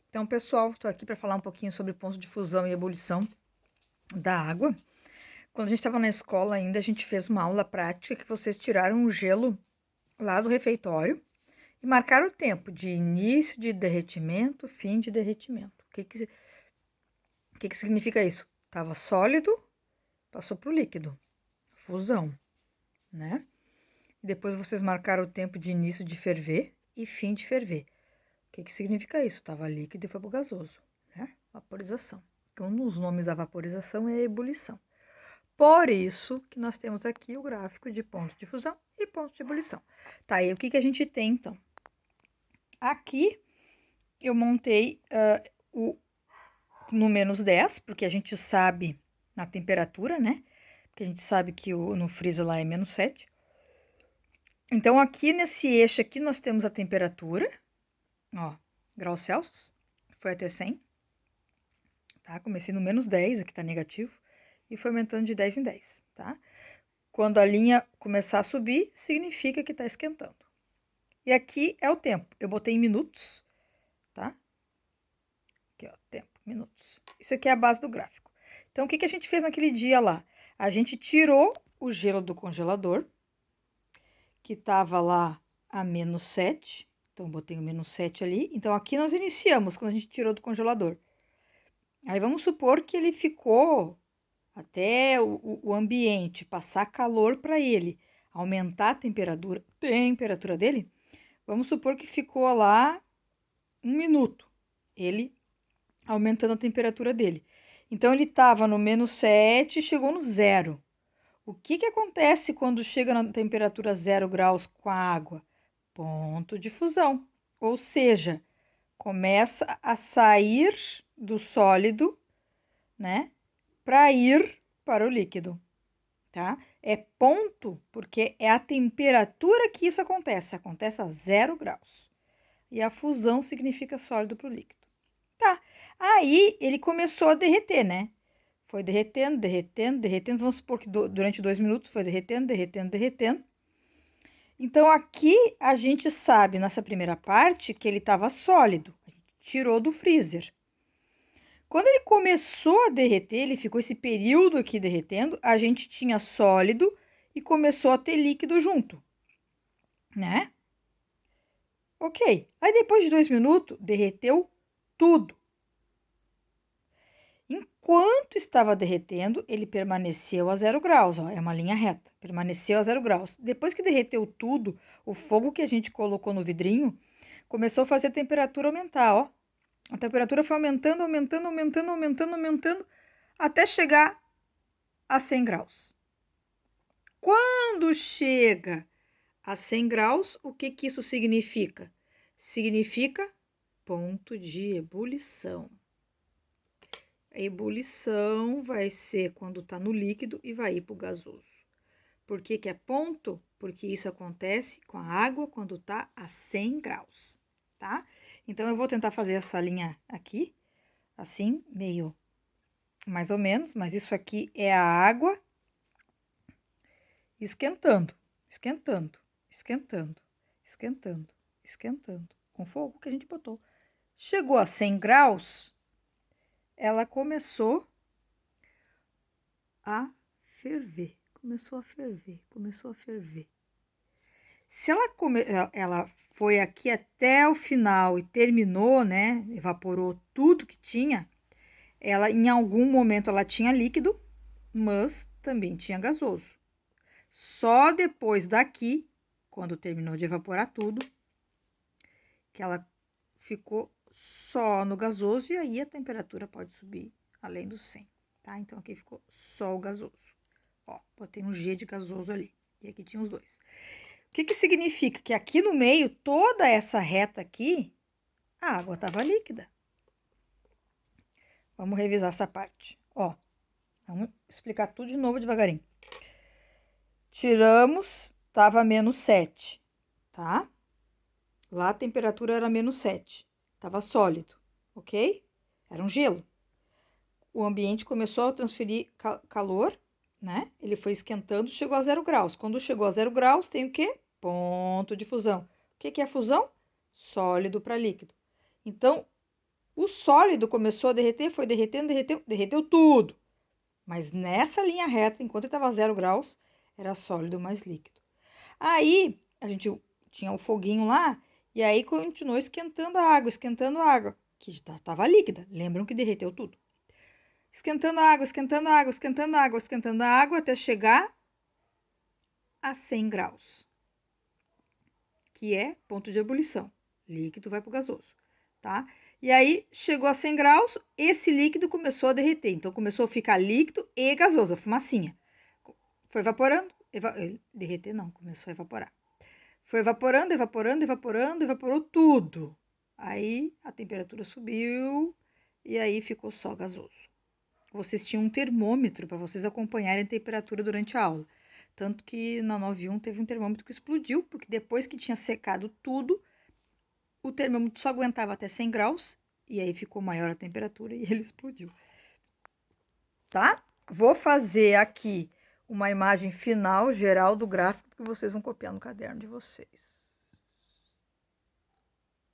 Então, pessoal, estou aqui para falar um pouquinho sobre pontos de fusão e ebulição da água. Quando a gente estava na escola ainda, a gente fez uma aula prática que vocês tiraram o gelo lá do refeitório e marcaram o tempo de início de derretimento, fim de derretimento. O que significa isso? Estava sólido, passou para o líquido, fusão, né? E depois vocês marcaram o tempo de início de ferver e fim de ferver. O que significa isso? Estava líquido e foi para o gasoso, né? Vaporização. Então, um dos nomes da vaporização é a ebulição. Por isso que nós temos aqui o gráfico de ponto de fusão e ponto de ebulição. Tá, e o que a gente tem, então? Aqui eu montei no menos 10, porque a gente sabe na temperatura, né? Porque a gente sabe que no freezer lá é menos 7. Então, aqui nesse eixo aqui nós temos a temperatura, ó, graus Celsius, foi até 100. Tá? Comecei no menos 10, aqui tá negativo, e foi aumentando de 10 em 10, tá? Quando a linha começar a subir, significa que tá esquentando. E aqui é o tempo. Eu botei em minutos, tá? Aqui, ó, tempo, minutos. Isso aqui é a base do gráfico. Então, o que a gente fez naquele dia lá? A gente tirou o gelo do congelador, que tava lá a menos 7. Então, botei o menos 7 ali. Então, aqui nós iniciamos, quando a gente tirou do congelador. Aí, vamos supor que ele ficou até o ambiente passar calor para ele, aumentar a temperatura dele. Vamos supor que ficou lá 1 minuto, ele aumentando a temperatura dele. Então, ele estava no menos 7 e chegou no zero. O que acontece quando chega na temperatura 0 graus com a água? Ponto de fusão. Ou seja, começa a sair do sólido, né, para ir para o líquido, tá? É ponto porque é a temperatura que isso acontece a 0 graus. E a fusão significa sólido para o líquido. Tá, aí ele começou a derreter, né? Foi derretendo, derretendo, derretendo. Vamos supor que durante 2 minutos foi derretendo, derretendo, derretendo. Então, aqui a gente sabe, nessa primeira parte, que ele estava sólido. A gente tirou do freezer. Quando ele começou a derreter, ele ficou esse período aqui derretendo, a gente tinha sólido e começou a ter líquido junto, né? Ok. Aí, depois de 2 minutos, derreteu tudo. Enquanto estava derretendo, ele permaneceu a 0 graus, ó, é uma linha reta, permaneceu a 0 graus. Depois que derreteu tudo, o fogo que a gente colocou no vidrinho começou a fazer a temperatura aumentar, ó. A temperatura foi aumentando, aumentando, aumentando, aumentando, aumentando, até chegar a 100 graus. Quando chega a 100 graus, o que isso significa? Significa ponto de ebulição. A ebulição vai ser quando está no líquido e vai ir para o gasoso. Por que é ponto? Porque isso acontece com a água quando está a 100 graus, tá? Então, eu vou tentar fazer essa linha aqui, assim, meio mais ou menos, mas isso aqui é a água esquentando, esquentando, esquentando, esquentando, esquentando, com fogo que a gente botou. Chegou a 100 graus, ela começou a ferver, começou a ferver, começou a ferver. Se ela foi aqui até o final e terminou, né, evaporou tudo que tinha, ela em algum momento ela tinha líquido, mas também tinha gasoso. Só depois daqui, quando terminou de evaporar tudo, que ela ficou só no gasoso e aí a temperatura pode subir além dos 100, tá? Então, aqui ficou só o gasoso. Ó, botei um G de gasoso ali. E aqui tinha os dois. O que significa? Que aqui no meio, toda essa reta aqui, a água estava líquida. Vamos revisar essa parte. Ó, vamos explicar tudo de novo devagarinho. Tiramos, estava menos 7, tá? Lá a temperatura era menos 7, estava sólido, ok? Era um gelo. O ambiente começou a transferir calor, né? Ele foi esquentando, chegou a 0 graus. Quando chegou a 0 graus, tem o quê? Ponto de fusão. O que é fusão? Sólido para líquido. Então, O sólido começou a derreter, foi derretendo, derreteu tudo. Mas nessa linha reta, enquanto estava 0 graus, era sólido mais líquido. Aí, a gente tinha o foguinho lá, e aí continuou esquentando a água, que já estava líquida. Lembram que derreteu tudo. Esquentando a água, esquentando a água, esquentando a água, esquentando a água, até chegar a 100 graus, que é ponto de ebulição. Líquido vai para o gasoso, tá? E aí, chegou a 100 graus, esse líquido começou a derreter. Então, começou a ficar líquido e gasoso, a fumacinha. Foi evaporando, derreter não, começou a evaporar. Foi evaporando, evaporando, evaporando, evaporou tudo. Aí, a temperatura subiu e aí ficou só gasoso. Vocês tinham um termômetro para vocês acompanharem a temperatura durante a aula. Tanto que na 9.1 teve um termômetro que explodiu, porque depois que tinha secado tudo, o termômetro só aguentava até 100 graus, e aí ficou maior a temperatura e ele explodiu. Tá? Vou fazer aqui uma imagem final geral do gráfico que vocês vão copiar no caderno de vocês.